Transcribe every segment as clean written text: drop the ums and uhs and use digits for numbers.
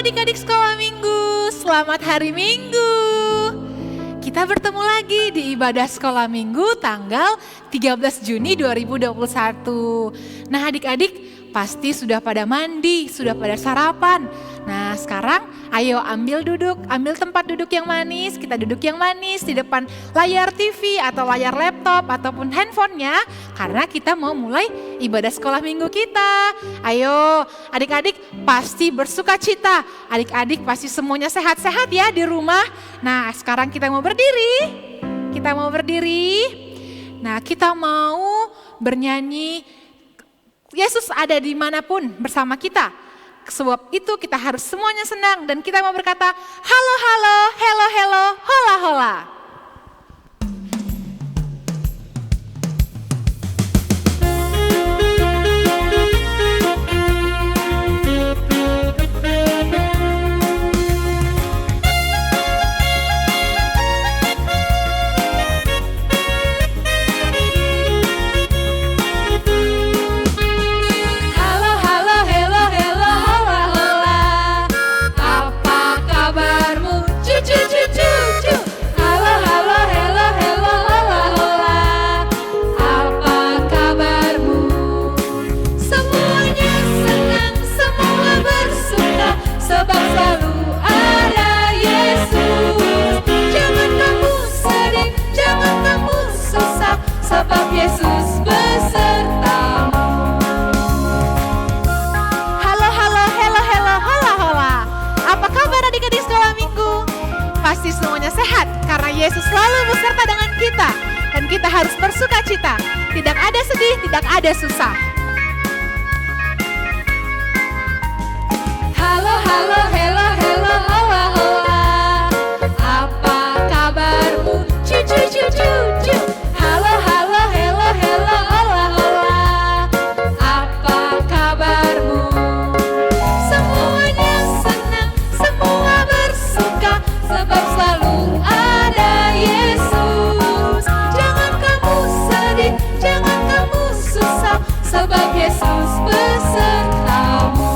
adik-adik sekolah minggu, selamat hari Minggu. Kita bertemu lagi di ibadah sekolah minggu tanggal 13 Juni 2021. Nah adik-adik pasti sudah pada mandi, sudah pada sarapan. Nah sekarang ayo ambil tempat duduk yang manis. Kita duduk yang manis di depan layar TV atau layar laptop ataupun handphonenya. Karena kita mau mulai ibadah sekolah minggu kita. Ayo adik-adik pasti bersuka cita. Adik-adik pasti semuanya sehat-sehat ya di rumah. Nah sekarang kita mau berdiri. Nah kita mau bernyanyi Yesus ada dimanapun bersama kita. Sebab itu kita harus semuanya senang dan kita mau berkata halo halo, hello hello, hola hola. Sebab Yesus besertamu. Halo halo, hello hello, hola hola. Apa kabar adik-adik sekolah minggu? Pasti semuanya sehat karena Yesus selalu beserta dengan kita. Dan kita harus bersuka cita. Tidak ada sedih, tidak ada susah. Halo halo, hello hello, hola hola. Apa kabarmu? Cucu cucu cucu. Halo halo hello hello hola hola. Apa kabarmu? Semuanya senang, semua bersuka sebab selalu ada Yesus. Jangan kamu sedih, jangan kamu susah sebab Yesus besertamu.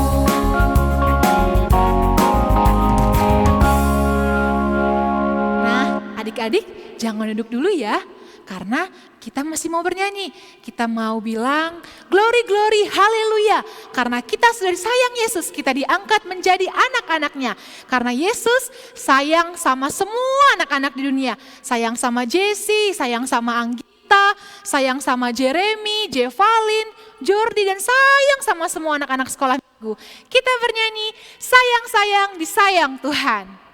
Nah adik-adik jangan duduk dulu ya. Karena kita masih mau bernyanyi. Kita mau bilang glory glory haleluya. Karena kita sudah disayang Yesus. Kita diangkat menjadi anak-anaknya. Karena Yesus sayang sama semua anak-anak di dunia. Sayang sama Jesse, sayang sama Anggita, sayang sama Jeremy, Jevalin, Jordi dan sayang sama semua anak-anak sekolah minggu. Kita bernyanyi sayang-sayang disayang Tuhan.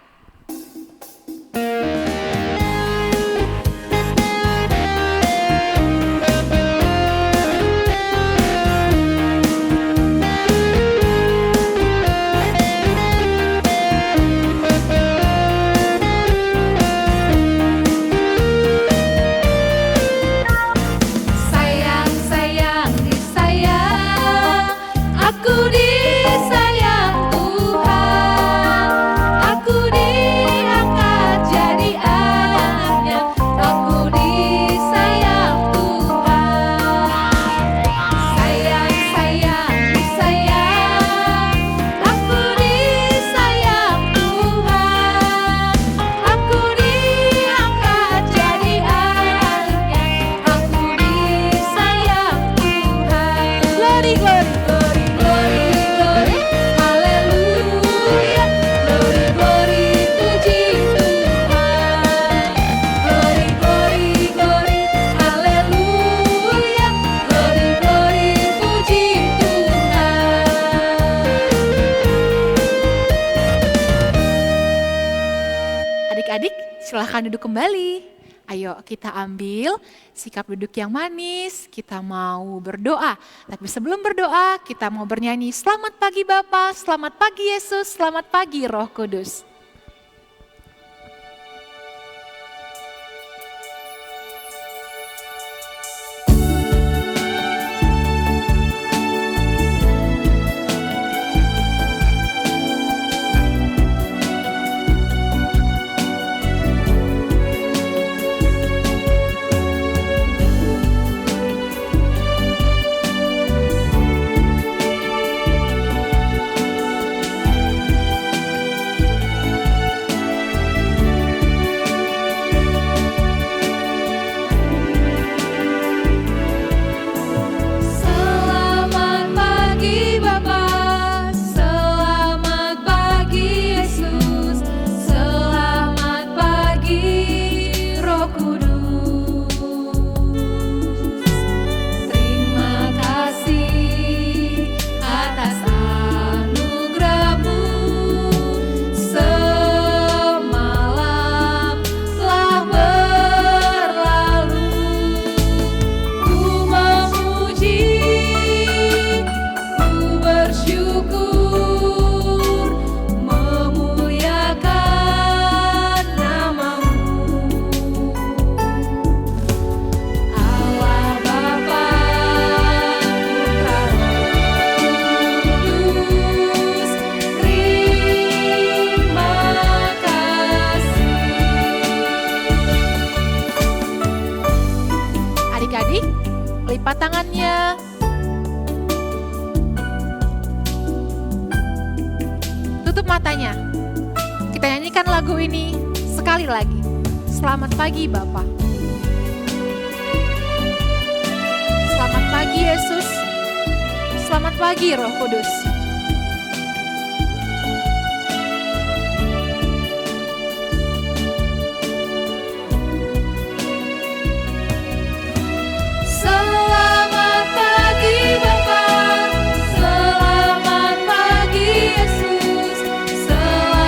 Adik-adik silahkan duduk kembali. Ayo kita ambil sikap duduk yang manis, kita mau berdoa. Tapi sebelum berdoa kita mau bernyanyi selamat pagi Bapa, selamat pagi Yesus, selamat pagi Roh Kudus. telapak tangannya. Tutup matanya. Kita nyanyikan lagu ini sekali lagi. Selamat pagi Bapa. Selamat pagi Yesus. Selamat pagi Roh Kudus. Selamat pagi Bapa, selamat pagi Yesus, selamat pagi Roh Kudus.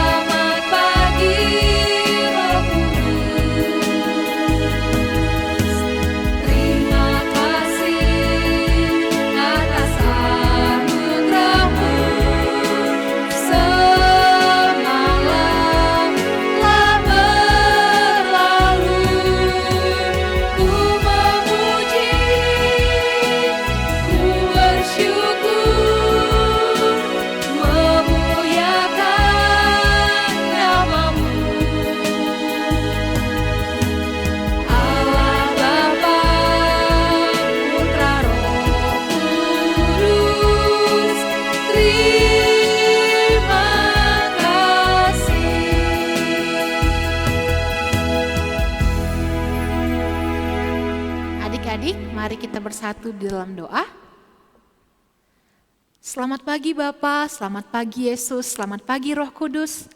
Terima kasih atas anugerah-Mu. Semalam telah berlalu, ku memuji, ku bersyukur, memuliakan nama-Mu. Allah Bapa, Putra, Roh Kudus, terima kasih. Adik-adik, mari kita bersatu di dalam doa. Selamat pagi Bapa, selamat pagi Yesus, selamat pagi Roh Kudus.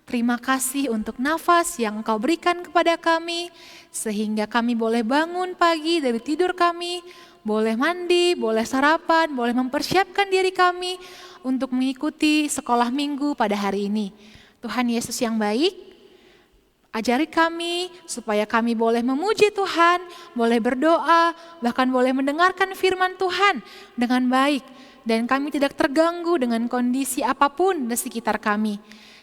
Terima kasih untuk nafas yang Engkau berikan kepada kami, sehingga kami boleh bangun pagi dari tidur kami, boleh mandi, boleh sarapan, boleh mempersiapkan diri kami untuk mengikuti sekolah minggu pada hari ini. Tuhan Yesus yang baik, ajari kami supaya kami boleh memuji Tuhan, boleh berdoa, bahkan boleh mendengarkan firman Tuhan dengan baik. Dan kami tidak terganggu dengan kondisi apapun di sekitar kami.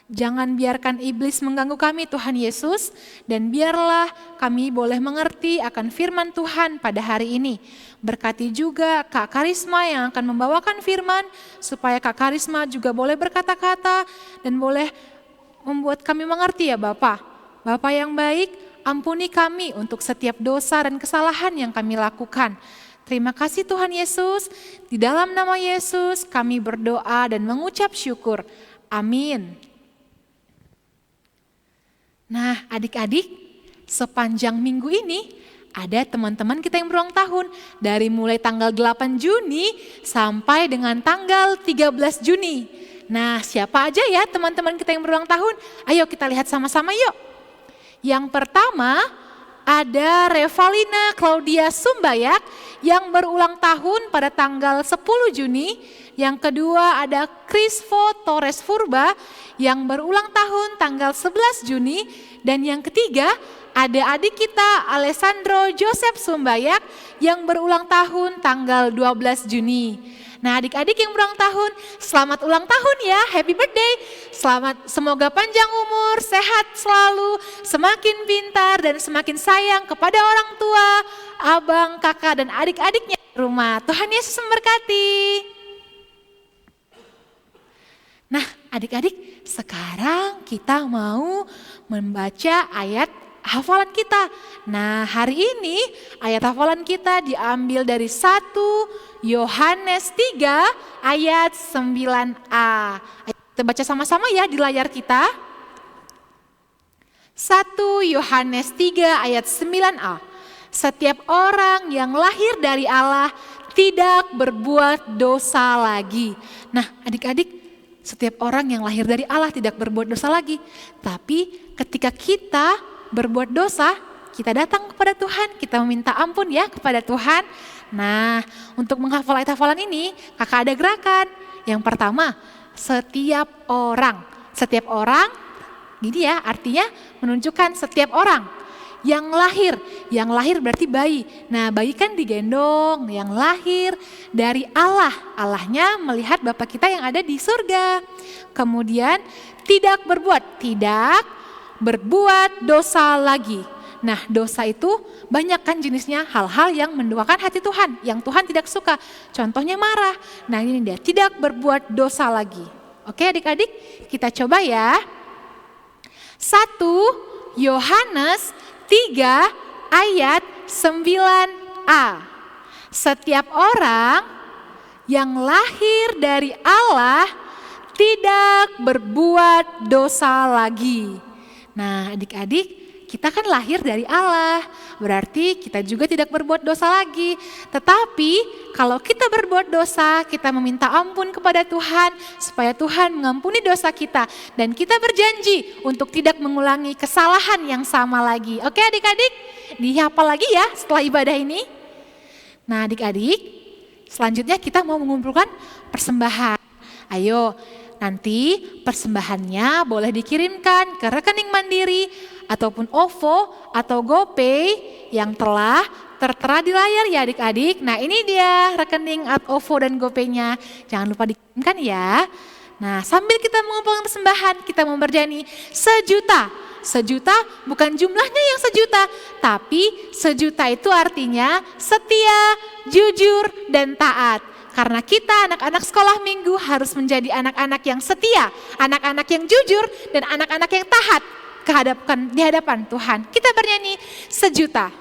Jangan biarkan iblis mengganggu kami Tuhan Yesus, dan biarlah kami boleh mengerti akan firman Tuhan pada hari ini. Berkati juga Kak Karisma yang akan membawakan firman, supaya Kak Karisma juga boleh berkata-kata dan boleh membuat kami mengerti ya Bapa. Bapa yang baik, ampuni kami untuk setiap dosa dan kesalahan yang kami lakukan. Terima kasih Tuhan Yesus, di dalam nama Yesus kami berdoa dan mengucap syukur. Amin. Nah adik-adik, sepanjang minggu ini ada teman-teman kita yang berulang tahun. Dari mulai tanggal 8 Juni sampai dengan tanggal 13 Juni. Nah siapa aja ya teman-teman kita yang berulang tahun? Ayo kita lihat sama-sama yuk. Yang pertama ada Revalina Claudia Sumbayak yang berulang tahun pada tanggal 10 Juni. Yang kedua ada Crisvo Torres Furba yang berulang tahun tanggal 11 Juni. Dan yang ketiga ada adik kita Alessandro Joseph Sumbayak yang berulang tahun tanggal 12 Juni. Nah adik-adik yang berulang tahun, selamat ulang tahun ya, happy birthday. Semoga panjang umur, sehat selalu, semakin pintar dan semakin sayang kepada orang tua, abang, kakak dan adik-adiknya di rumah. Tuhan Yesus memberkati. Nah adik-adik, sekarang kita mau membaca ayat hafalan kita. Nah hari ini ayat hafalan kita diambil dari 1 Yohanes 3 ayat 9a. Kita baca sama-sama ya di layar kita. 1 Yohanes 3 ayat 9a. Setiap orang yang lahir dari Allah tidak berbuat dosa lagi. Nah adik-adik, setiap orang yang lahir dari Allah tidak berbuat dosa lagi. Tapi ketika kita berbuat dosa, kita datang kepada Tuhan, kita meminta ampun ya kepada Tuhan. Nah, untuk menghafal ayat hafalan ini, kakak ada gerakan. Yang pertama, setiap orang. Setiap orang, gini ya, artinya menunjukkan setiap orang. Yang lahir berarti bayi. Nah, bayi kan digendong, yang lahir dari Allah. Allahnya melihat Bapa kita yang ada di surga. Kemudian, tidak berbuat dosa lagi. Nah dosa itu banyak kan jenisnya, hal-hal yang menduakan hati Tuhan, yang Tuhan tidak suka. Contohnya marah. Nah ini dia, tidak berbuat dosa lagi. Oke adik-adik, kita coba ya. 1 Yohanes 3 ayat 9a. Setiap orang yang lahir dari Allah tidak berbuat dosa lagi. Nah, adik-adik, kita kan lahir dari Allah, berarti kita juga tidak berbuat dosa lagi. Tetapi kalau kita berbuat dosa, kita meminta ampun kepada Tuhan supaya Tuhan mengampuni dosa kita. Dan kita berjanji untuk tidak mengulangi kesalahan yang sama lagi. Oke adik-adik, dihafal lagi ya setelah ibadah ini. Nah adik-adik, selanjutnya kita mau mengumpulkan persembahan. Ayo, nanti persembahannya boleh dikirimkan ke rekening Mandiri ataupun OVO atau GoPay yang telah tertera di layar ya adik-adik. Nah ini dia rekening OVO dan GoPay-nya. Jangan lupa dikirimkan ya. Nah sambil kita mengumpulkan persembahan, kita mau berjanji 1 juta. 1 juta bukan jumlahnya yang 1 juta, tapi 1 juta itu artinya setia, jujur, dan taat. Karena kita anak-anak sekolah minggu harus menjadi anak-anak yang setia, anak-anak yang jujur, dan anak-anak yang taat di hadapan Tuhan. Kita bernyanyi 1 juta.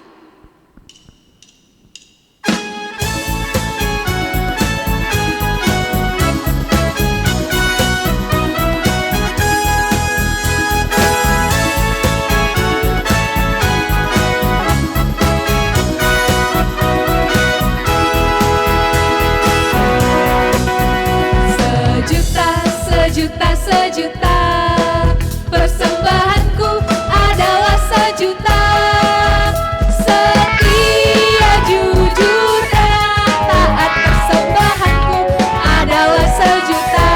Sejuta, persembahanku adalah 1 juta. Setia, jujur, dan taat, persembahanku adalah 1 juta.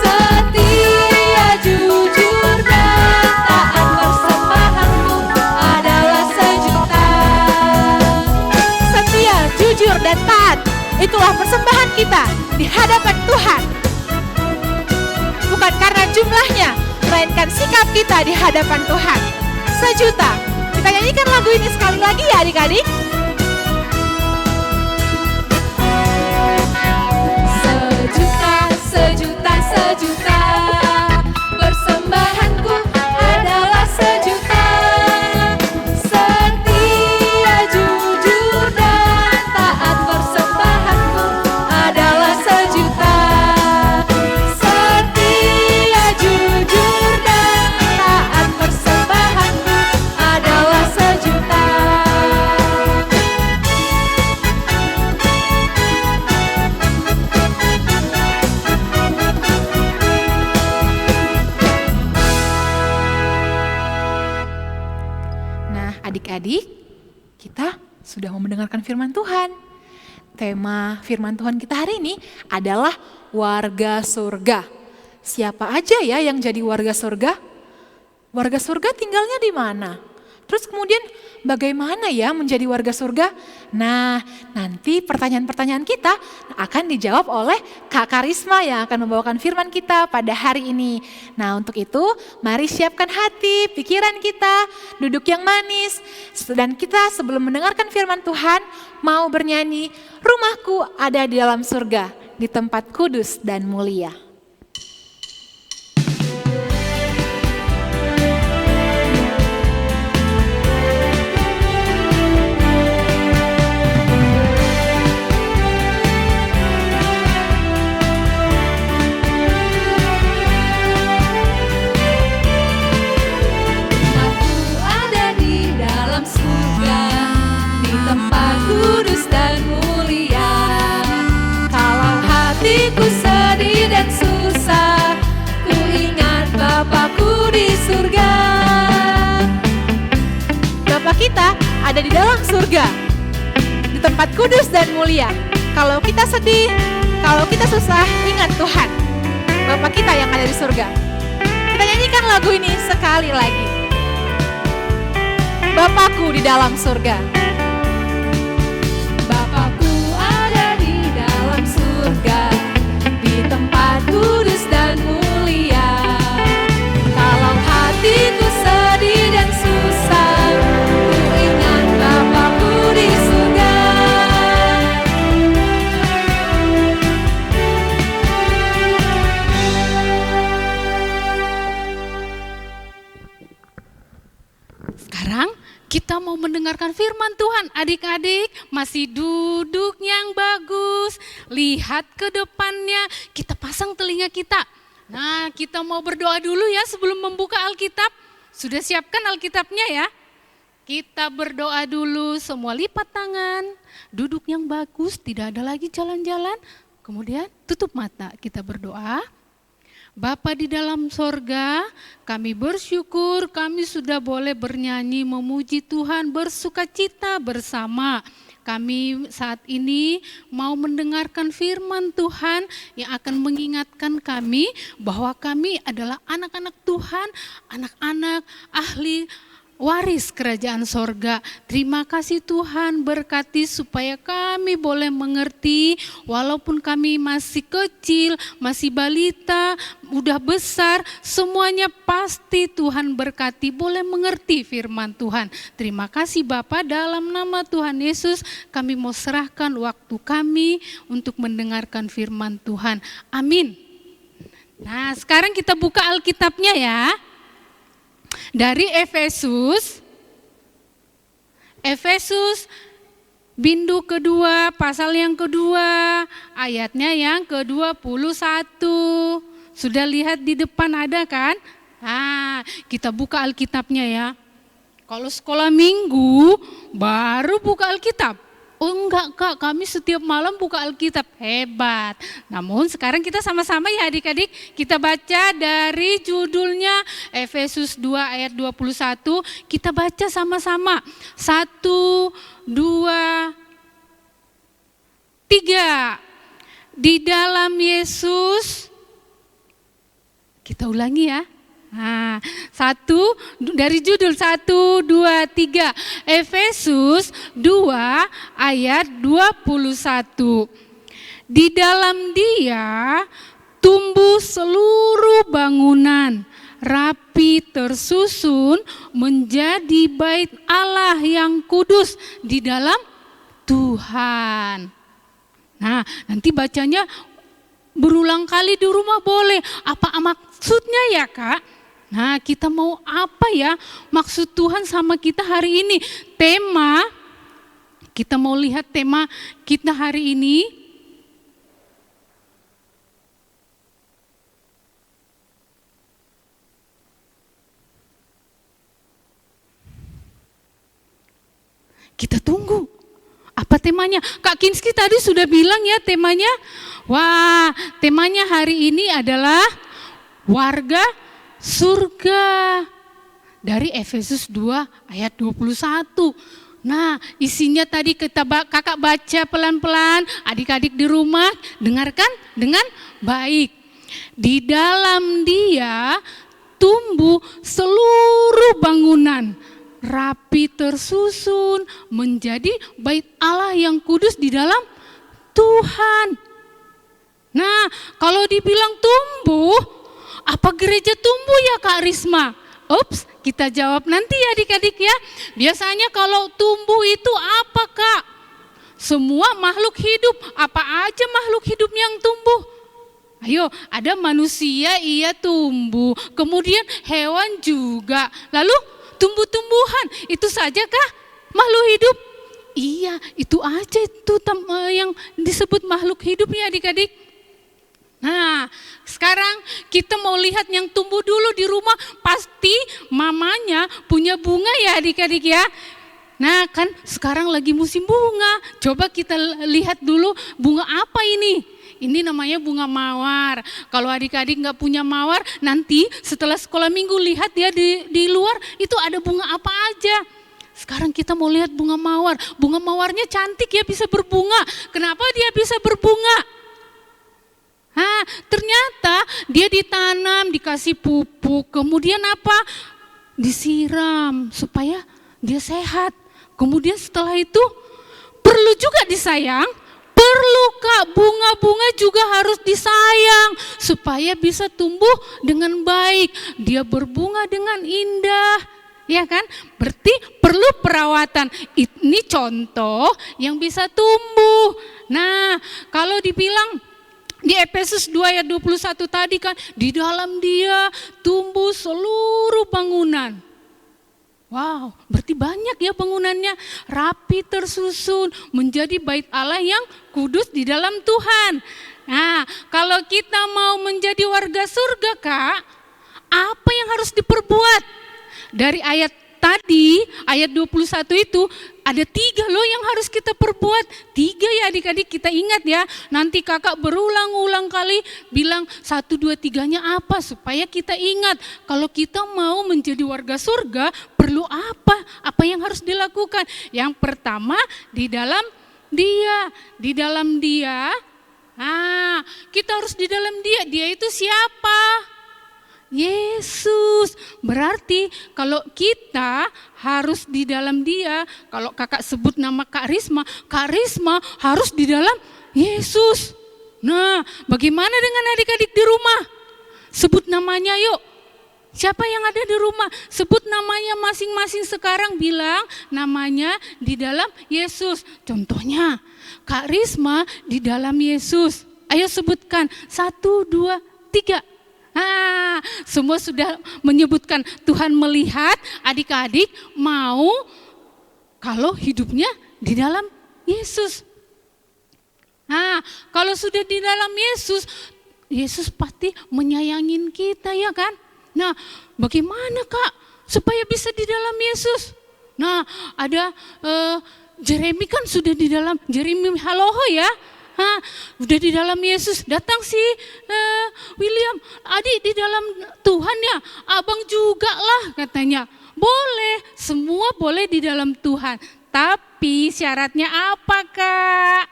Setia, jujur, dan taat, persembahanku adalah 1 juta. Setia, jujur, dan taat, itulah persembahan kita di hadapan Tuhan. Bukan karena jumlahnya, melainkan sikap kita di hadapan Tuhan. 1 juta. Kita nyanyikan lagu ini sekali lagi ya adik-adik. 1 juta, 1 juta, 1 juta, persembahanku adalah 1 juta. Setia, jujur, dan taat, persembahanku adalah 1 juta. Setia, jujur, dan taat, persembahanku adalah 1 juta. Nah adik-adik, kita sudah mau mendengarkan firman Tuhan. Tema firman Tuhan kita hari ini adalah warga surga. Siapa aja ya yang jadi warga surga? Warga surga tinggalnya di mana? Terus kemudian bagaimana ya menjadi warga surga? Nah, nanti pertanyaan-pertanyaan kita akan dijawab oleh Kak Karisma yang akan membawakan firman kita pada hari ini. Nah, untuk itu mari siapkan hati, pikiran kita, duduk yang manis. Dan kita sebelum mendengarkan firman Tuhan mau bernyanyi, rumahku ada di dalam surga, di tempat kudus dan mulia. Aku ada di dalam surga, di tempat kudus dan mulia. Kalau hatiku sedih dan susah, ku ingat Bapakku di surga. Bapa kita ada di dalam surga, di tempat kudus dan mulia. Kalau kita sedih, kalau kita susah, ingat Tuhan, Bapa kita yang ada di surga. Kita nyanyikan lagu ini sekali lagi. Bapakku di dalam surga. Bapakku ada di dalam surga, di tempat kudus dan mulia. Kalau hatiku sedih dan susah, ku ingat Bapakku di surga. Sekarang kita mau mendengarkan firman Tuhan. Adik-adik masih duduk yang bagus, lihat ke depannya, kita pasang telinga kita. Nah, kita mau berdoa dulu ya sebelum membuka Alkitab. Sudah siapkan Alkitabnya ya? Kita berdoa dulu, semua lipat tangan, duduk yang bagus, tidak ada lagi jalan-jalan. Kemudian tutup mata, kita berdoa. Bapa di dalam sorga, kami bersyukur kami sudah boleh bernyanyi, memuji Tuhan, bersukacita bersama. Kami saat ini mau mendengarkan firman Tuhan yang akan mengingatkan kami bahwa kami adalah anak-anak Tuhan, anak-anak ahli waris kerajaan sorga. Terima kasih Tuhan, berkati supaya kami boleh mengerti walaupun kami masih kecil, masih balita, udah besar, semuanya pasti Tuhan berkati, boleh mengerti firman Tuhan. Terima kasih Bapa, dalam nama Tuhan Yesus kami mau serahkan waktu kami untuk mendengarkan firman Tuhan. Amin. Nah, sekarang kita buka Alkitabnya ya. Dari Efesus bindu kedua, pasal yang kedua, ayatnya yang ke-21. Sudah lihat di depan ada kan? Nah, kita buka Alkitabnya ya. Kalau sekolah minggu baru buka Alkitab. Oh enggak Kak, kami setiap malam buka Alkitab. Hebat. Namun sekarang kita sama-sama ya adik-adik, kita baca dari judulnya Efesus 2 ayat 21. Kita baca sama-sama. 1, 2, 3. Di dalam Yesus, kita ulangi ya. Nah, dari judul 1, 2, 3. Efesus 2 ayat 21. Di dalam Dia tumbuh seluruh bangunan, rapi tersusun menjadi bait Allah yang kudus di dalam Tuhan. Nah, nanti bacanya berulang kali di rumah boleh. Apa maksudnya ya Kak? Nah, kita mau apa ya maksud Tuhan sama kita hari ini? Kita mau lihat tema kita hari ini. Kita tunggu. Apa temanya? Kak Kinski tadi sudah bilang ya temanya. Wah, temanya hari ini adalah warga surga. Dari Efesus 2 ayat 21. Nah, isinya tadi kakak baca pelan-pelan, adik-adik di rumah dengarkan dengan baik. Di dalam Dia tumbuh seluruh bangunan, rapi tersusun menjadi bait Allah yang kudus di dalam Tuhan. Nah, kalau dibilang tumbuh, apa gereja tumbuh ya Kak Risma? Ups, kita jawab nanti ya adik-adik ya. Biasanya kalau tumbuh itu apa Kak? Semua makhluk hidup. Apa aja makhluk hidup yang tumbuh? Ayo, ada manusia iya tumbuh. Kemudian hewan juga. Lalu tumbuh-tumbuhan, itu saja kah makhluk hidup? Iya, itu aja itu yang disebut makhluk hidup ya adik-adik. Nah, sekarang kita mau lihat yang tumbuh dulu di rumah. Pasti mamanya punya bunga ya adik-adik ya. Nah kan sekarang lagi musim bunga. Coba kita lihat dulu bunga apa ini. Ini namanya bunga mawar. Kalau adik-adik gak punya mawar, nanti setelah sekolah minggu lihat ya di luar itu ada bunga apa aja. Sekarang kita mau lihat bunga mawar. Bunga mawarnya cantik ya, bisa berbunga. Kenapa dia bisa berbunga? Nah, ternyata dia ditanam, dikasih pupuk, kemudian apa? Disiram supaya dia sehat. Kemudian setelah itu perlu juga disayang. Perlu Kak, bunga-bunga juga harus disayang supaya bisa tumbuh dengan baik. Dia berbunga dengan indah, ya kan? Berarti perlu perawatan. Ini contoh yang bisa tumbuh. Nah, kalau dibilang di Efesus 2 ayat 21 tadi kan, di dalam Dia tumbuh seluruh bangunan. Wow, berarti banyak ya bangunannya, rapi tersusun menjadi bait Allah yang kudus di dalam Tuhan. Nah, kalau kita mau menjadi warga surga, Kak, apa yang harus diperbuat? Dari ayat tadi, ayat 21 itu, ada 3 loh yang harus kita perbuat. 3 ya adik-adik, kita ingat ya. Nanti kakak berulang-ulang kali bilang 1, 2, 3-nya apa, supaya kita ingat. Kalau kita mau menjadi warga surga, perlu apa? Apa yang harus dilakukan? Yang pertama, di dalam Dia. Di dalam Dia, kita harus di dalam Dia. Dia itu siapa? Yesus. Berarti kalau kita harus di dalam Dia, kalau kakak sebut nama Kak Risma harus di dalam Yesus. Nah, bagaimana dengan adik-adik di rumah? Sebut namanya yuk. Siapa yang ada di rumah? Sebut namanya masing-masing sekarang, bilang namanya di dalam Yesus. Contohnya, Kak Risma di dalam Yesus. Ayo sebutkan, 1, 2, 3. Semua sudah menyebutkan. Tuhan melihat adik-adik mau kalau hidupnya di dalam Yesus. Kalau sudah di dalam Yesus, Yesus pasti menyayangin kita ya kan. Nah, bagaimana Kak supaya bisa di dalam Yesus? Nah, ada Jeremy kan sudah di dalam, Jeremy Haloho ya. Udah di dalam Yesus. Datang si William, adik di dalam Tuhan ya, abang juga lah katanya. Boleh, semua boleh di dalam Tuhan. Tapi syaratnya apa Kak?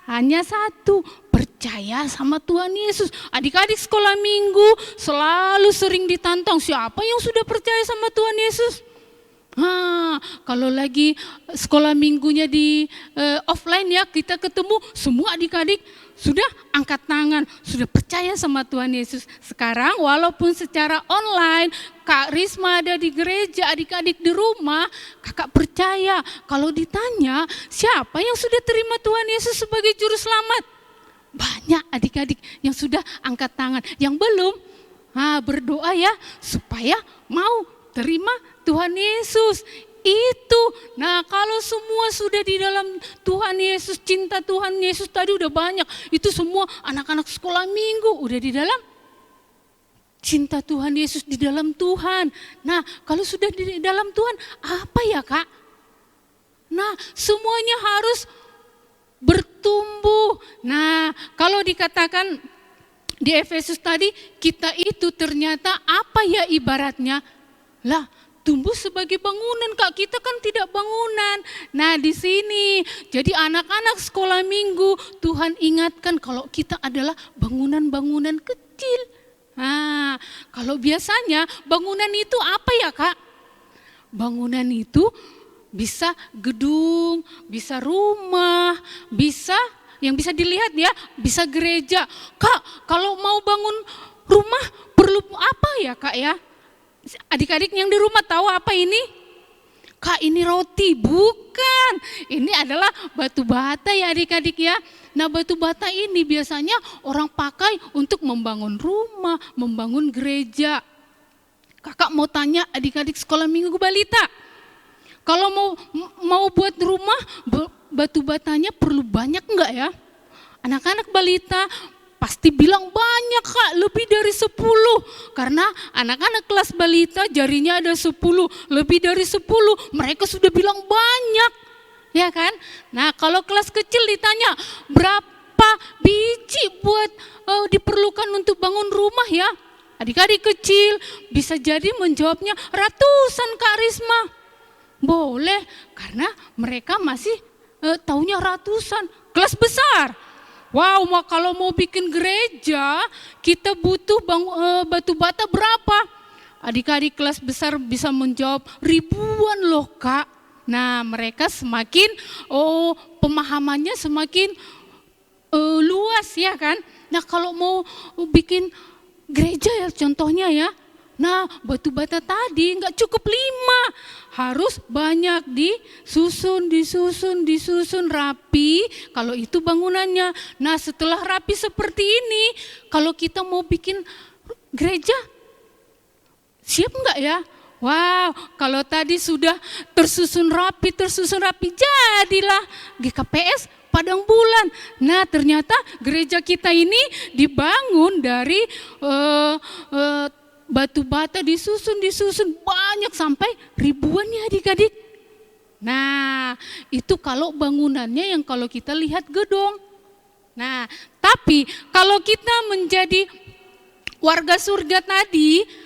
Hanya satu, percaya sama Tuhan Yesus. Adik-adik sekolah minggu selalu sering ditantang, siapa yang sudah percaya sama Tuhan Yesus? Kalau lagi sekolah minggunya di offline ya, kita ketemu semua adik-adik sudah angkat tangan, sudah percaya sama Tuhan Yesus. Sekarang walaupun secara online, Kak Risma ada di gereja, adik-adik di rumah, kakak percaya kalau ditanya siapa yang sudah terima Tuhan Yesus sebagai juru selamat? Banyak adik-adik yang sudah angkat tangan, yang belum berdoa ya supaya mau terima Tuhan Yesus. Itu. Nah, kalau semua sudah di dalam Tuhan Yesus, cinta Tuhan Yesus tadi udah banyak. Itu semua anak-anak sekolah minggu udah di dalam cinta Tuhan Yesus, di dalam Tuhan. Nah, kalau sudah di dalam Tuhan, apa ya Kak? Nah, semuanya harus bertumbuh. Nah, kalau dikatakan di Efesus tadi, kita itu ternyata apa ya ibaratnya? Lah, tumbuh sebagai bangunan Kak, kita kan tidak bangunan. Nah di sini, jadi anak-anak sekolah minggu, Tuhan ingatkan kalau kita adalah bangunan-bangunan kecil. Kalau biasanya bangunan itu apa ya Kak? Bangunan itu bisa gedung, bisa rumah, bisa yang bisa dilihat ya, bisa gereja. Kak, kalau mau bangun rumah perlu apa ya Kak ya? Adik-adik yang di rumah tahu apa ini? Kak, ini roti? Bukan. Ini adalah batu bata ya adik-adik ya. Nah, batu bata ini biasanya orang pakai untuk membangun rumah, membangun gereja. Kakak mau tanya adik-adik sekolah minggu balita. Kalau mau buat rumah, batu batanya perlu banyak enggak ya? Anak-anak balita pasti bilang banyak Kak, lebih dari 10. Karena anak-anak kelas balita jarinya ada 10, lebih dari 10. Mereka sudah bilang banyak, ya kan? Nah kalau kelas kecil ditanya berapa biji buat diperlukan untuk bangun rumah ya? Adik-adik kecil bisa jadi menjawabnya ratusan Kak Risma. Boleh, karena mereka masih taunya ratusan. Kelas besar, wow, kalau mau bikin gereja, kita butuh batu bata berapa? Adik-adik kelas besar bisa menjawab ribuan loh Kak. Nah mereka semakin, pemahamannya semakin luas ya kan. Nah kalau mau bikin gereja ya contohnya ya. Nah batu bata tadi nggak cukup 5, harus banyak disusun rapi, kalau itu bangunannya. Nah setelah rapi seperti ini, kalau kita mau bikin gereja, siap nggak ya? Wow, kalau tadi sudah tersusun rapi, jadilah GKPS Padang Bulan. Nah, ternyata gereja kita ini dibangun dari batu bata disusun banyak sampai ribuan ya adik-adik. Nah, itu kalau bangunannya yang kalau kita lihat gedung. Nah, tapi kalau kita menjadi warga surga tadi,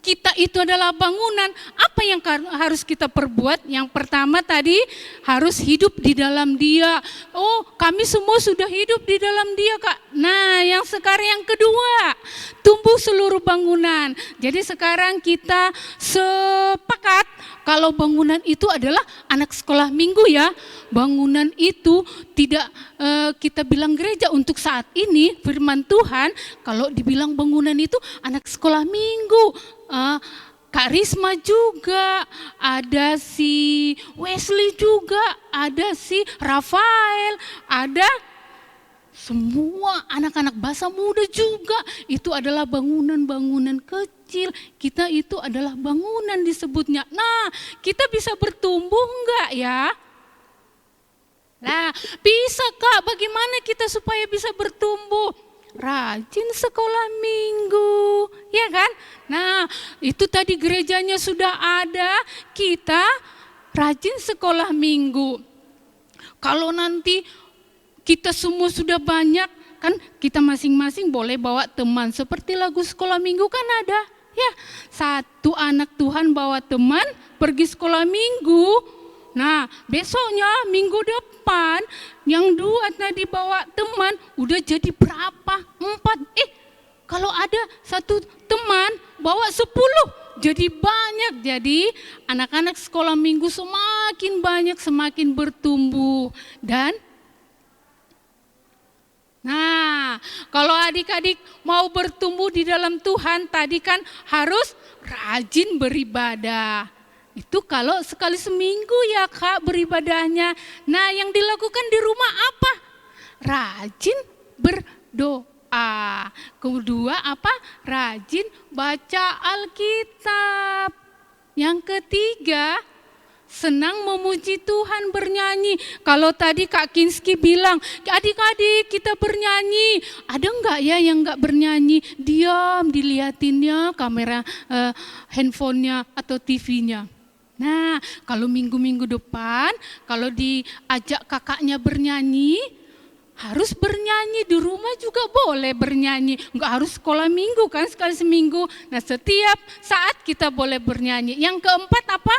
kita itu adalah bangunan. Apa yang harus kita perbuat? Yang pertama tadi harus hidup di dalam Dia. Oh, kami semua sudah hidup di dalam Dia, Kak. Nah, yang sekarang yang kedua, tumbuh seluruh bangunan. Jadi sekarang kita sepakat kalau bangunan itu adalah anak sekolah minggu ya. Bangunan itu tidak kita bilang gereja untuk saat ini, firman Tuhan kalau dibilang bangunan itu anak sekolah minggu. Kak Risma juga, ada si Wesley juga, ada si Rafael, ada semua anak-anak bahasa muda juga. Itu adalah bangunan-bangunan kecil. Kita itu adalah bangunan disebutnya. Nah, kita bisa bertumbuh enggak ya? Nah, bisa Kak, bagaimana kita supaya bisa bertumbuh? Rajin sekolah minggu, ya kan? Nah, itu tadi gerejanya sudah ada, kita rajin sekolah minggu. Kalau nanti kita semua sudah banyak, kan kita masing-masing boleh bawa teman. Seperti lagu sekolah minggu kan ada, ya. Satu anak Tuhan bawa teman pergi sekolah minggu. Nah, besoknya minggu depan yang dua tadi bawa teman udah jadi berapa? 4. Kalau ada satu teman bawa 10 jadi banyak. Jadi anak-anak sekolah minggu semakin banyak, semakin bertumbuh. Dan nah, kalau adik-adik mau bertumbuh di dalam Tuhan tadi kan harus rajin beribadah. Itu kalau sekali seminggu ya Kak beribadahnya. Nah, yang dilakukan di rumah apa? Rajin berdoa. Kedua apa? Rajin baca Alkitab. Yang ketiga, senang memuji Tuhan, bernyanyi. Kalau tadi Kak Kinski bilang, adik-adik kita bernyanyi. Ada enggak ya yang enggak bernyanyi? Diam, dilihatinnya kamera handphonenya atau TV-nya. Nah, kalau minggu-minggu depan, kalau diajak kakaknya bernyanyi, harus bernyanyi. Di rumah juga boleh bernyanyi. Enggak harus sekolah minggu kan, sekali seminggu. Nah, setiap saat kita boleh bernyanyi. Yang keempat apa?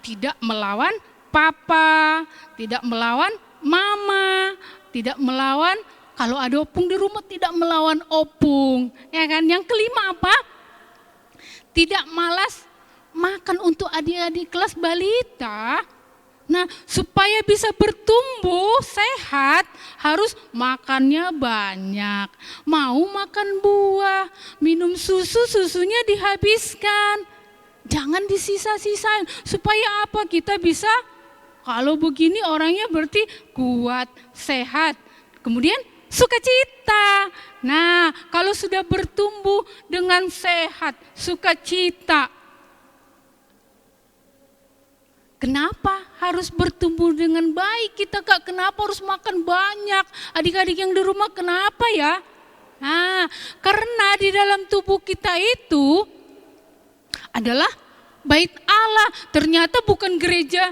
Tidak melawan papa, tidak melawan mama, tidak melawan, kalau ada opung di rumah tidak melawan opung. Ya kan? Yang kelima apa? Tidak malas makan untuk adik-adik kelas balita. Nah, supaya bisa bertumbuh sehat harus makannya banyak. Mau makan buah, minum susu, susunya dihabiskan. Jangan disisa-sisain. Supaya apa? Kita bisa, kalau begini orangnya berarti kuat, sehat. Kemudian sukacita. Nah, kalau sudah bertumbuh dengan sehat, sukacita. Kenapa harus bertumbuh dengan baik kita Kak? Kenapa harus makan banyak? Adik-adik yang di rumah kenapa ya? Nah, karena di dalam tubuh kita itu adalah bait Allah. Ternyata bukan gereja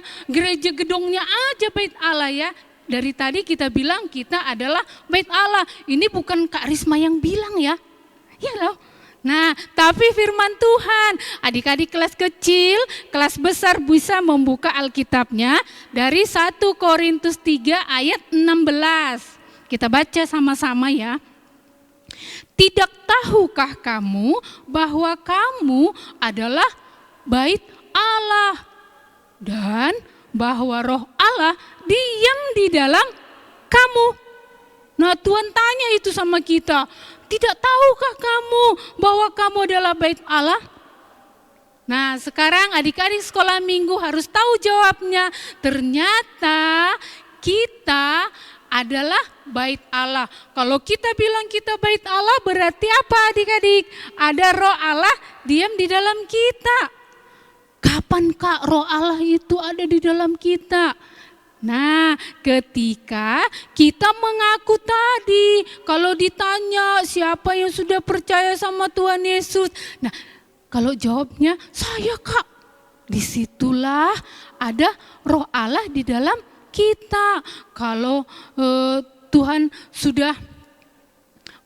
gedungnya aja bait Allah ya. Dari tadi kita bilang kita adalah bait Allah. Ini bukan Kak Risma yang bilang ya. Ya loh. Nah, tapi firman Tuhan, adik-adik kelas kecil, kelas besar bisa membuka Alkitabnya dari 1 Korintus 3 ayat 16. Kita baca sama-sama ya. Tidak tahukah kamu bahwa kamu adalah bait Allah dan bahwa roh Allah diam di dalam kamu. Nah, Tuhan tanya itu sama kita. Tidak tahukah kamu bahwa kamu adalah bait Allah? Nah, sekarang adik-adik sekolah minggu harus tahu jawabnya. Ternyata kita adalah bait Allah. Kalau kita bilang kita bait Allah berarti apa adik-adik? Ada roh Allah diam di dalam kita. Kapan Kak Roh Allah itu ada di dalam kita? Nah, ketika kita mengaku tadi, kalau ditanya siapa yang sudah percaya sama Tuhan Yesus, nah kalau jawabnya saya Kak, disitulah ada Roh Allah di dalam kita. Kalau Tuhan sudah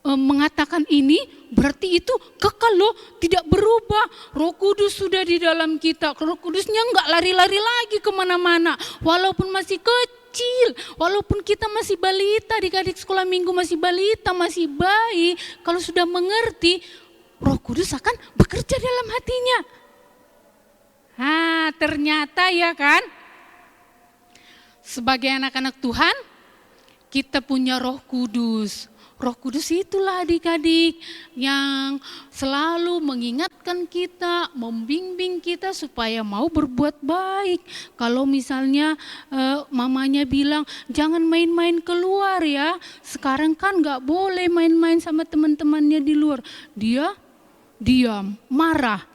mengatakan ini, berarti itu kekal loh, tidak berubah. Roh Kudus sudah di dalam kita. Roh Kudusnya enggak lari-lari lagi kemana-mana. Walaupun masih kecil, walaupun kita masih balita, adik-adik sekolah minggu masih balita, masih bayi, kalau sudah mengerti, Roh Kudus akan bekerja dalam hatinya. Nah, ternyata ya kan, sebagai anak-anak Tuhan, kita punya Roh Kudus. Roh Kudus itulah adik-adik yang selalu mengingatkan kita, membimbing kita supaya mau berbuat baik. Kalau misalnya mamanya bilang jangan main-main keluar ya, sekarang kan gak boleh main-main sama teman-temannya di luar. Dia diam, marah,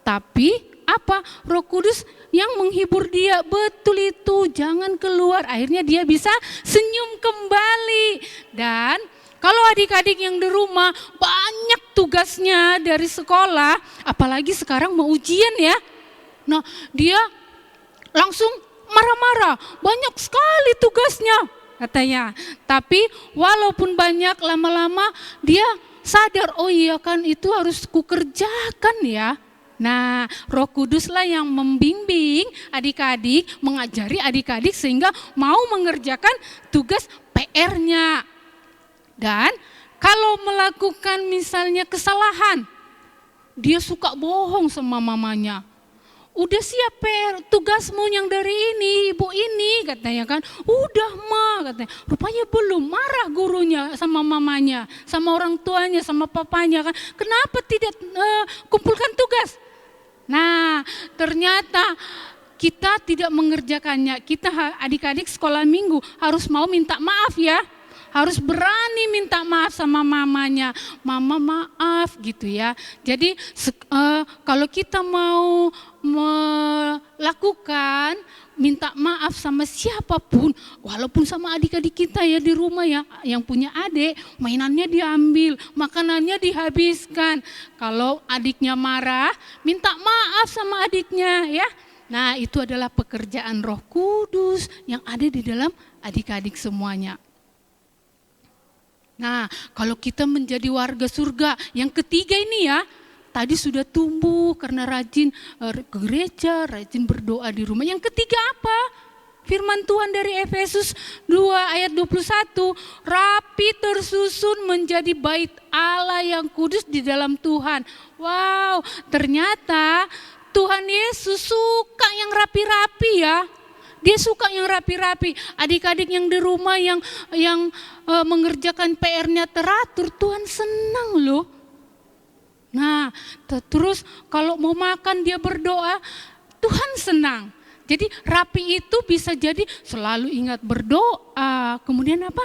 tapi apa? Roh Kudus yang menghibur dia, betul itu, jangan keluar. Akhirnya dia bisa senyum kembali. Dan kalau adik-adik yang di rumah banyak tugasnya dari sekolah, apalagi sekarang mau ujian ya. Nah, dia langsung marah-marah, banyak sekali tugasnya katanya. Tapi walaupun banyak, lama-lama dia sadar, oh iya kan itu harus kukerjakan ya. Nah, Roh Kuduslah yang membimbing adik-adik, mengajari adik-adik sehingga mau mengerjakan tugas PR-nya. Dan kalau melakukan misalnya kesalahan, dia suka bohong sama mamanya. Udah siap PR, tugasmu yang dari ini, ibu ini, katanya kan. Udah ma, katanya. Rupanya belum, marah gurunya sama mamanya, sama orang tuanya, sama papanya kan. Kenapa tidak kumpulkan tugas? Nah, ternyata kita tidak mengerjakannya. Kita adik-adik sekolah minggu harus mau minta maaf ya. Harus berani minta maaf sama mamanya. Mama maaf gitu ya. Jadi kalau kita mau melakukan minta maaf sama siapapun, walaupun sama adik-adik kita ya di rumah ya, yang punya adik, mainannya diambil, makanannya dihabiskan. Kalau adiknya marah, minta maaf sama adiknya ya. Nah, itu adalah pekerjaan Roh Kudus yang ada di dalam adik-adik semuanya. Nah, kalau kita menjadi warga surga, yang ketiga ini ya, tadi sudah tumbuh karena rajin ke gereja, rajin berdoa di rumah. Yang ketiga apa? Firman Tuhan dari Efesus 2 ayat 21, rapi tersusun menjadi bait Allah yang kudus di dalam Tuhan. Wow, ternyata Tuhan Yesus suka yang rapi-rapi ya. Dia suka yang rapi-rapi. Adik-adik yang di rumah yang mengerjakan PR-nya teratur, Tuhan senang loh. Nah, terus kalau mau makan dia berdoa, Tuhan senang. Jadi rapi itu bisa jadi selalu ingat berdoa. Kemudian apa?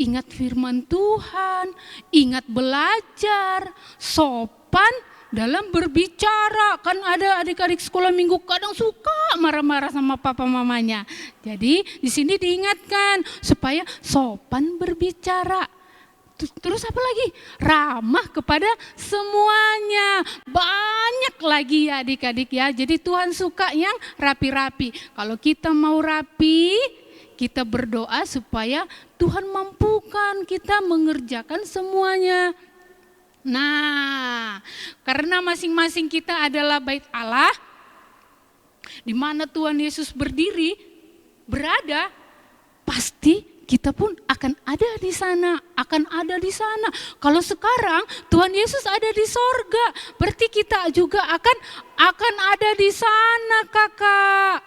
Ingat firman Tuhan, ingat belajar, sopan dalam berbicara. Kan ada adik-adik sekolah minggu kadang suka marah-marah sama papa mamanya. Jadi di sini diingatkan supaya sopan berbicara. Terus apa lagi? Ramah kepada semuanya. Banyak lagi ya adik-adik ya. Jadi Tuhan suka yang rapi-rapi. Kalau kita mau rapi, kita berdoa supaya Tuhan mampukan kita mengerjakan semuanya. Nah, karena masing-masing kita adalah bait Allah, di mana Tuhan Yesus berdiri, berada, pasti kita pun akan ada di sana, akan ada di sana. Kalau sekarang Tuhan Yesus ada di sorga, berarti kita juga akan ada di sana, kakak.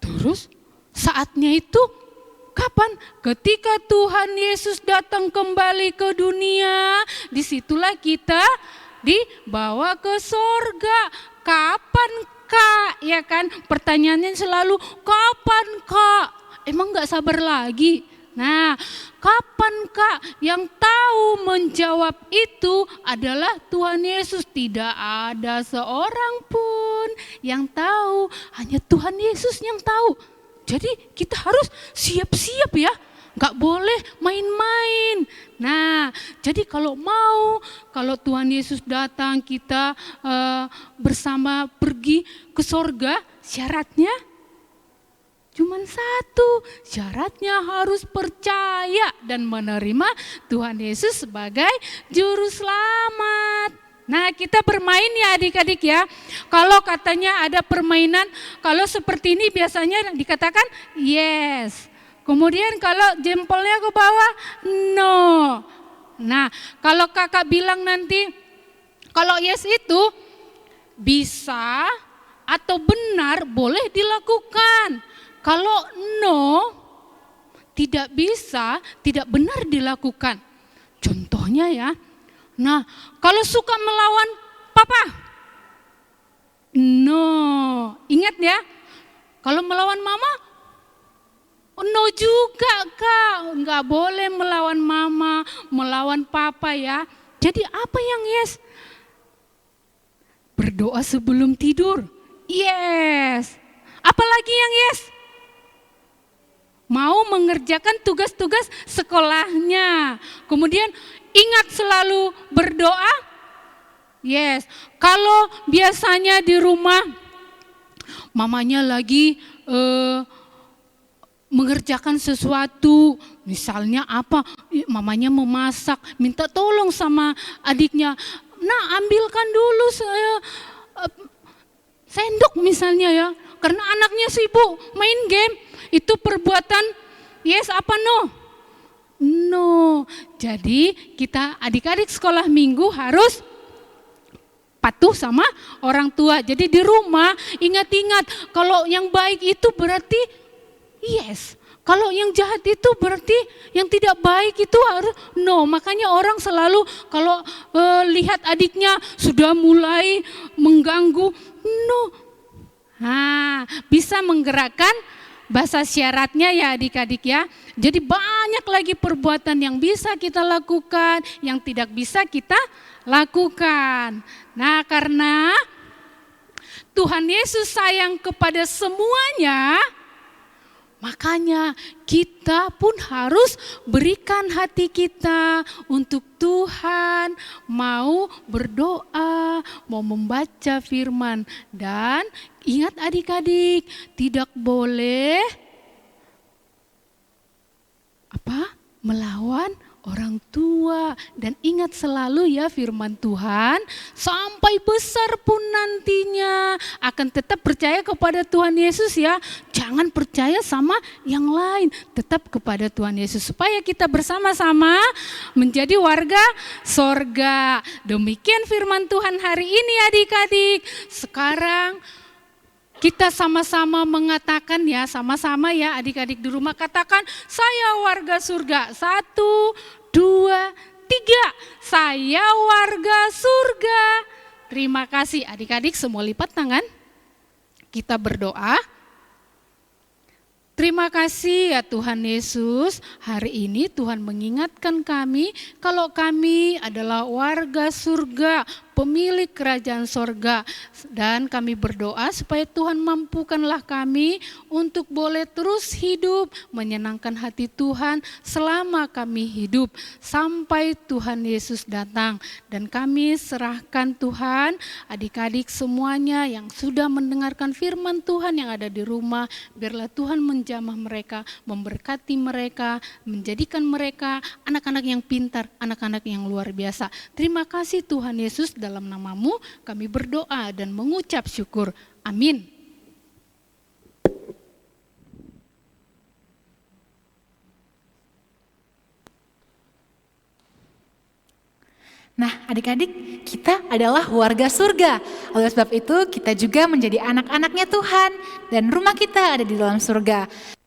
Terus saatnya itu kapan? Ketika Tuhan Yesus datang kembali ke dunia, disitulah kita dibawa ke sorga. Kapan Kak? Ya kan, pertanyaannya selalu kapan Kak? Emang gak sabar lagi? Nah, kapan Kak? Yang tahu menjawab itu adalah Tuhan Yesus. Tidak ada seorang pun yang tahu, hanya Tuhan Yesus yang tahu. Jadi kita harus siap-siap ya, gak boleh main-main. Nah, jadi kalau Tuhan Yesus datang kita bersama pergi ke sorga, syaratnya cuman satu, syaratnya harus percaya dan menerima Tuhan Yesus sebagai juru selamat. Nah, kita bermain ya adik-adik ya. Kalau katanya ada permainan, kalau seperti ini biasanya dikatakan yes. Kemudian kalau jempolnya ke bawah, no. Nah, kalau kakak bilang nanti, kalau yes itu bisa atau benar boleh dilakukan. Kalau no, tidak bisa, tidak benar dilakukan. Contohnya ya, nah kalau suka melawan papa, no. Ingat ya, kalau melawan mama, no juga kak. Enggak boleh melawan mama, melawan papa ya. Jadi apa yang yes? Berdoa sebelum tidur, yes. Apalagi yang yes? Mau mengerjakan tugas-tugas sekolahnya. Kemudian ingat selalu berdoa. Yes. Kalau biasanya di rumah mamanya lagi mengerjakan sesuatu, misalnya apa? Mamanya memasak, minta tolong sama adiknya. Nah, ambilkan dulu sendok misalnya ya. Karena anaknya sibuk main game. Itu perbuatan yes apa no? No. Jadi kita adik-adik sekolah minggu harus patuh sama orang tua. Jadi di rumah ingat-ingat kalau yang baik itu berarti yes. Kalau yang jahat itu berarti yang tidak baik itu harus no. Makanya orang selalu kalau lihat adiknya sudah mulai mengganggu, no. Nah, bisa menggerakkan bahasa syaratnya ya adik-adik ya. Jadi banyak lagi perbuatan yang bisa kita lakukan, yang tidak bisa kita lakukan. Nah, karena Tuhan Yesus sayang kepada semuanya, makanya kita pun harus berikan hati kita untuk Tuhan, mau berdoa, mau membaca firman. Dan ingat adik-adik, tidak boleh melawan orang tua. Dan ingat selalu ya firman Tuhan, sampai besar pun nantinya akan tetap percaya kepada Tuhan Yesus ya. Jangan percaya sama yang lain, tetap kepada Tuhan Yesus. Supaya kita bersama-sama menjadi warga sorga. Demikian firman Tuhan hari ini adik-adik. Sekarang kita sama-sama mengatakan ya, sama-sama ya adik-adik di rumah katakan, saya warga surga. 1, 2, 3, saya warga surga. Terima kasih adik-adik, semua lipat tangan. Kita berdoa. Terima kasih ya Tuhan Yesus, hari ini Tuhan mengingatkan kami kalau kami adalah warga surga, pemilik kerajaan sorga. Dan kami berdoa supaya Tuhan mampukanlah kami untuk boleh terus hidup, menyenangkan hati Tuhan selama kami hidup sampai Tuhan Yesus datang. Dan kami serahkan Tuhan adik-adik semuanya yang sudah mendengarkan firman Tuhan yang ada di rumah, biarlah Tuhan menjamah mereka, memberkati mereka, menjadikan mereka anak-anak yang pintar, anak-anak yang luar biasa. Terima kasih Tuhan Yesus, dalam nama-Mu kami berdoa dan mengucap syukur. Amin. Nah adik-adik, kita adalah warga surga. Oleh sebab itu kita juga menjadi anak-anaknya Tuhan. Dan rumah kita ada di dalam surga.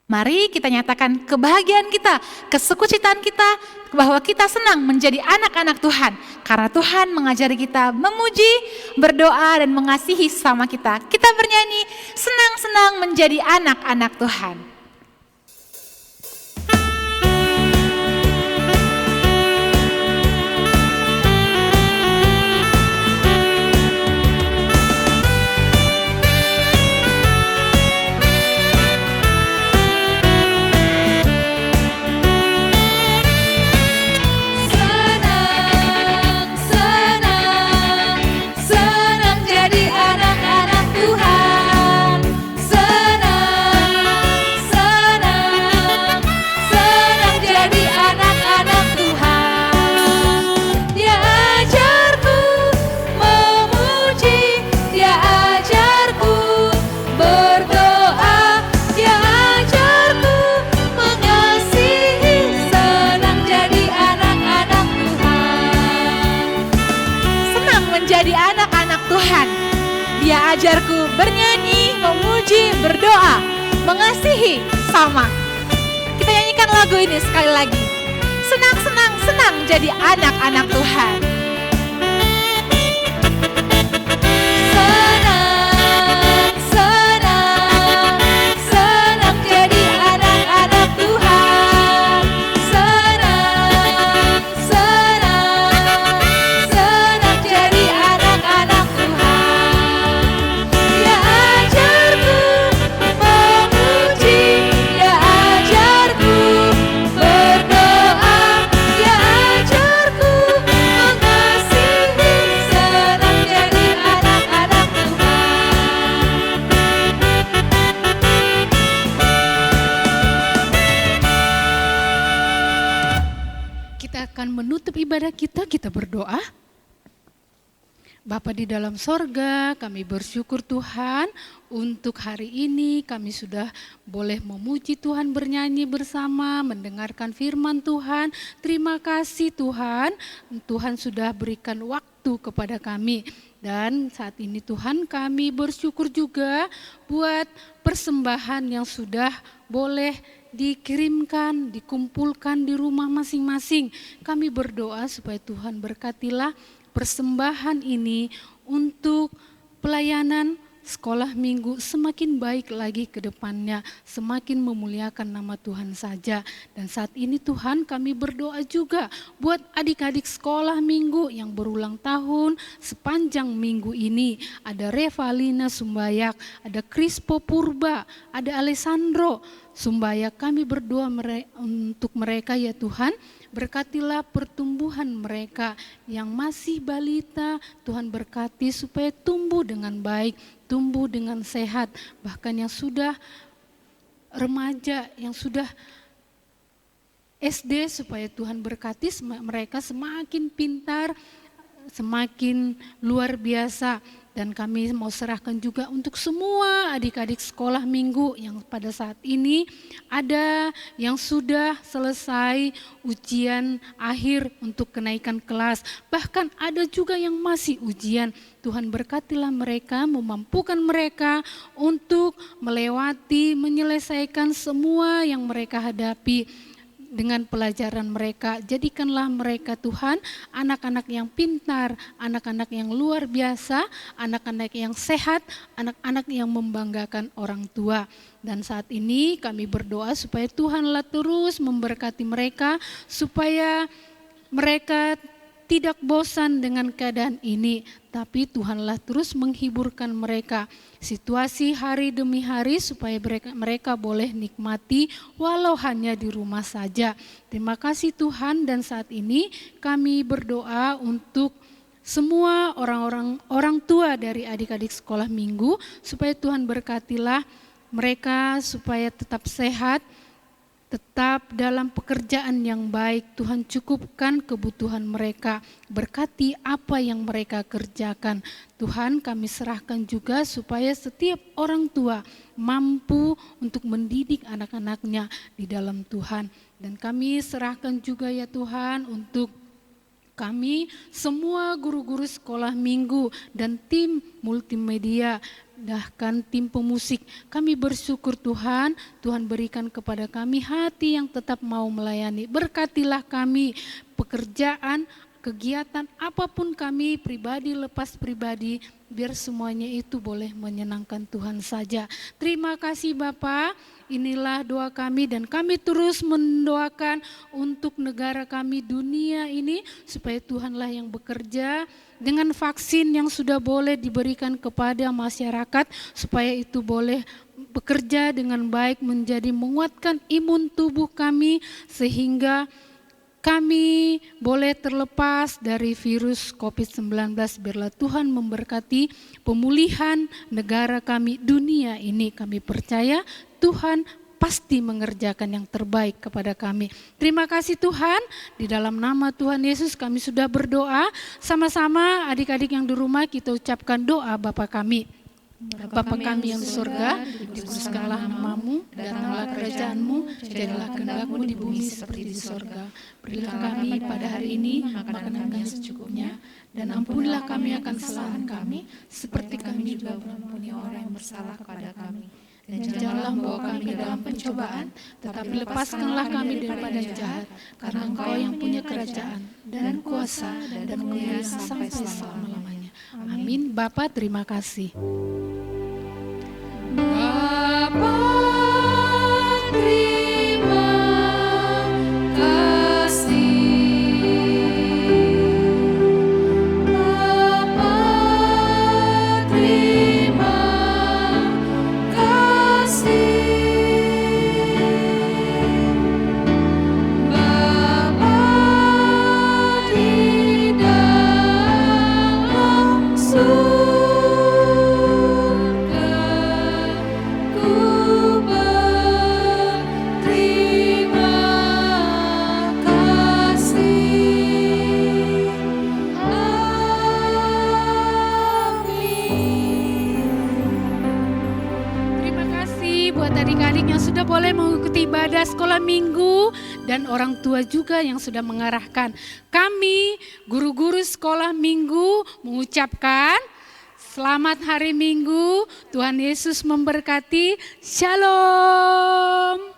Mari kita nyatakan kebahagiaan kita, kesukacitaan kita, bahwa kita senang menjadi anak-anak Tuhan. Karena Tuhan mengajari kita memuji, berdoa, dan mengasihi sesama kita. Kita bernyanyi, senang-senang menjadi anak-anak Tuhan. Tuhan. Dia ajarku bernyanyi, memuji, berdoa, mengasihi sama. Kita nyanyikan lagu ini sekali lagi. Senang, senang, senang jadi anak-anak Tuhan. Senang, senang, senang jadi anak-anak Tuhan. Senang, senang, senang jadi anak-anak Tuhan. Dia ajarku memuji, dia ajarku berdoa, dia ajarku mengasihi, senang jadi anak-anak Tuhan. Kita akan menutup ibadah kita berdoa. Bapa di dalam sorga, kami bersyukur Tuhan untuk hari ini kami sudah boleh memuji Tuhan, bernyanyi bersama, mendengarkan firman Tuhan. Terima kasih Tuhan, Tuhan sudah berikan waktu kepada kami. Dan saat ini Tuhan kami bersyukur juga buat persembahan yang sudah boleh dikirimkan, dikumpulkan di rumah masing-masing. Kami berdoa supaya Tuhan berkatilah persembahan ini untuk pelayanan sekolah minggu semakin baik lagi ke depannya, semakin memuliakan nama Tuhan saja. Dan saat ini Tuhan kami berdoa juga buat adik-adik sekolah minggu yang berulang tahun sepanjang minggu ini. Ada Revalina Sumbayak, ada Krispo Purba, ada Alessandro Sumbayak. Kami berdoa untuk mereka ya Tuhan. Berkatilah pertumbuhan mereka yang masih balita, Tuhan berkati supaya tumbuh dengan baik, tumbuh dengan sehat. Bahkan yang sudah remaja, yang sudah SD, supaya Tuhan berkati mereka semakin pintar, semakin luar biasa. Dan kami mau serahkan juga untuk semua adik-adik sekolah minggu yang pada saat ini ada yang sudah selesai ujian akhir untuk kenaikan kelas. Bahkan ada juga yang masih ujian. Tuhan berkatilah mereka, memampukan mereka untuk melewati, menyelesaikan semua yang mereka hadapi. Dengan pelajaran mereka, jadikanlah mereka Tuhan anak-anak yang pintar, anak-anak yang luar biasa, anak-anak yang sehat, anak-anak yang membanggakan orang tua. Dan saat ini kami berdoa supaya Tuhanlah terus memberkati mereka, supaya mereka tidak bosan dengan keadaan ini, tapi Tuhanlah terus menghiburkan mereka situasi hari demi hari supaya mereka boleh nikmati walau hanya di rumah saja. Terima kasih Tuhan, dan saat ini kami berdoa untuk semua orang tua dari adik-adik sekolah minggu supaya Tuhan berkatilah mereka supaya tetap sehat, tetap dalam pekerjaan yang baik. Tuhan cukupkan kebutuhan mereka, berkati apa yang mereka kerjakan. Tuhan kami serahkan juga supaya setiap orang tua mampu untuk mendidik anak-anaknya di dalam Tuhan. Dan kami serahkan juga ya Tuhan untuk kami semua guru-guru sekolah minggu dan tim multimedia, bahkan tim pemusik. Kami bersyukur Tuhan, Tuhan berikan kepada kami hati yang tetap mau melayani. Berkatilah kami, pekerjaan, kegiatan apapun kami, pribadi lepas pribadi, biar semuanya itu boleh menyenangkan Tuhan saja. Terima kasih Bapa. Inilah doa kami, dan kami terus mendoakan untuk negara kami, dunia ini, supaya Tuhanlah yang bekerja dengan vaksin yang sudah boleh diberikan kepada masyarakat, supaya itu boleh bekerja dengan baik, menjadi menguatkan imun tubuh kami, sehingga kami boleh terlepas dari virus COVID-19. Biarlah Tuhan memberkati pemulihan negara kami, dunia ini. Kami percaya Tuhan pasti mengerjakan yang terbaik kepada kami. Terima kasih Tuhan, di dalam nama Tuhan Yesus kami sudah berdoa. Sama-sama adik-adik yang di rumah kita ucapkan doa Bapa kami. Bapa kami yang di surga, dikuduskanlah namamu, datanglah kerajaanmu, jadilah kehendakmu di bumi seperti di surga. Berilah kami pada hari ini makanan kami yang secukupnya, dan ampunilah kami akan kesalahan kami, seperti kami juga mengampuni orang yang bersalah kepada kami. Dan janganlah membawa kami ke dalam pencobaan, tetapi lepaskanlah kami daripada jahat, karena Engkau yang punya kerajaan, dan kuasa, dan kemuliaan sampai selama-lamanya. Amin. Bapa, terima kasih. Bapa, terima kasih. Bapa, terima kasih. Bapa di dalam surga, ku berterima kasih. Amin. Terima kasih buat adik-adik yang sudah boleh mengikuti ibadah sekolah minggu dan orang tua juga yang sudah mengarahkan. Kami guru-guru sekolah minggu mengucapkan selamat hari Minggu, Tuhan Yesus memberkati. Shalom.